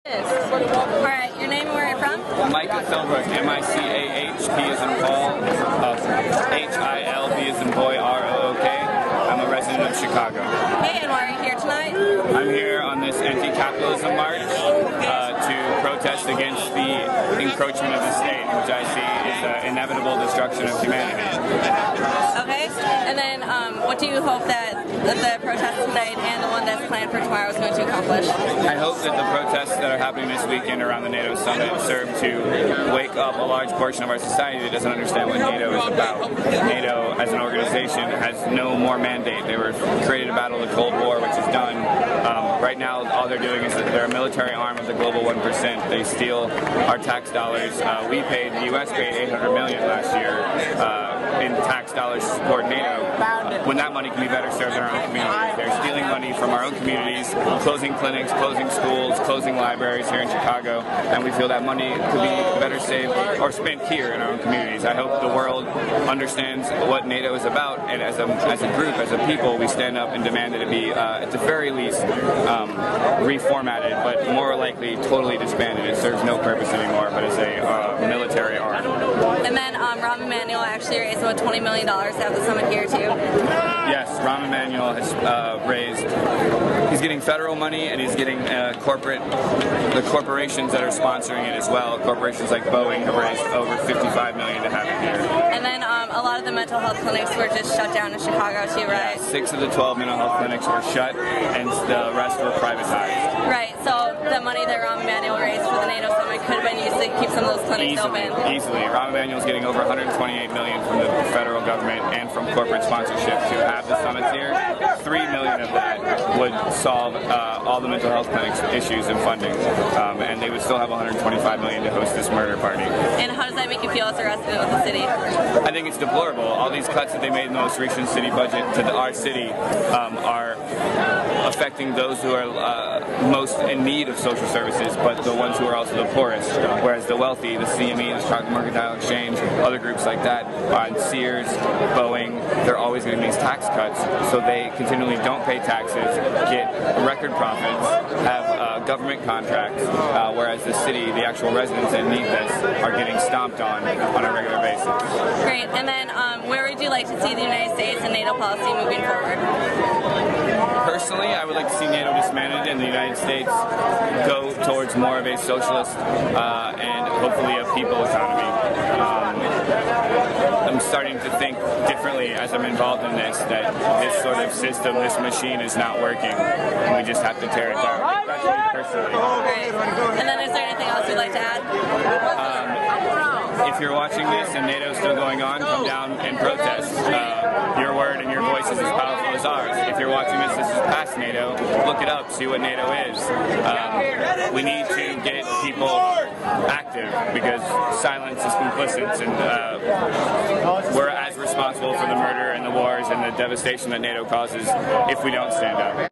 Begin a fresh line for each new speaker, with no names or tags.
Alright, your name and where you're from?
Micah Philbrook, M-I-C-A-H, P as in Paul, H-I-L, B as in boy, R-O-O-K. I'm a resident of Chicago.
Hey, and why are you here tonight?
I'm here on this anti-capitalism march to protest against the encroachment of the state, which I see is the inevitable destruction of humanity.
Okay, and then what do you hope that the protest tonight and the one that's planned for tomorrow is going to accomplish?
I hope that the protests that are happening this weekend around the NATO summit serve to wake up a large portion of our society that doesn't understand what NATO is about. NATO, as an organization, has no more mandate. They were created to battle the Cold War, which is done. Right now, all they're doing is that they're a military arm of the global 1%. They steal our tax dollars. The U.S. paid $800 million last year in tax dollars to support NATO, when that money can be better served in our own communities. They're stealing money from our own communities, closing clinics, closing schools, closing libraries here in Chicago, and we feel that money could be better saved or spent here in our own communities. I hope the world understands what NATO is about, and as a group, as a people, we stand up and demand that it be, at the very least, reformatted, but more likely totally disbanded. It serves no purpose anymore, but as a military arm.
And then Rahm Emanuel actually raised about $20 million to have the summit here too.
Yes, Rahm Emanuel has he's getting federal money, and he's getting the corporations that are sponsoring it as well. Corporations like Boeing have raised over $55 million to have it here.
And then a lot of the mental health clinics were just shut down in Chicago too, right?
Yeah, 6 of the 12 mental health clinics were shut, and the rest were privatized.
Right, so the money that Rahm Emanuel raised for the NATO summit could have been used to keep some of those clinics open.
Easily. Rahm Emanuel's getting over $128 million from the federal government and from corporate sponsorship to have the summits here. $3 million of that would solve all the mental health clinics issues and funding, and they would still have $125 million to host this murder party.
And how does that make you feel as a resident of the city?
I think it's deplorable. All these cuts that they made in the most recent city budget to our city are affecting those who are most in need of social services, but the ones who are also the poorest, whereas the wealthy, the CME, the Chicago Mercantile Exchange, other groups like that, Sears, Boeing, they're always getting these tax cuts, so they continually don't pay taxes, get record profits, have government contracts, whereas the city, the actual residents that need this, are getting stomped on a regular basis.
Great, and then where would you like to see the United States and NATO policy moving forward?
Personally, I would like to see NATO disbanded and the United States go towards more of a socialist and hopefully a people economy. I'm starting to think differently as I'm involved in this, that this sort of system, this machine is not working, and we just have to tear it down. That's me personally.
Great. And then is there anything else you'd like to add?
If you're watching this and NATO's still going on, come down and protest. Your word and your voice is as powerful as ours. If you're watching this is past NATO, look it up, see what NATO is. We need to get people active because silence is complicit, and we're as responsible for the murder and the wars and the devastation that NATO causes if we don't stand up.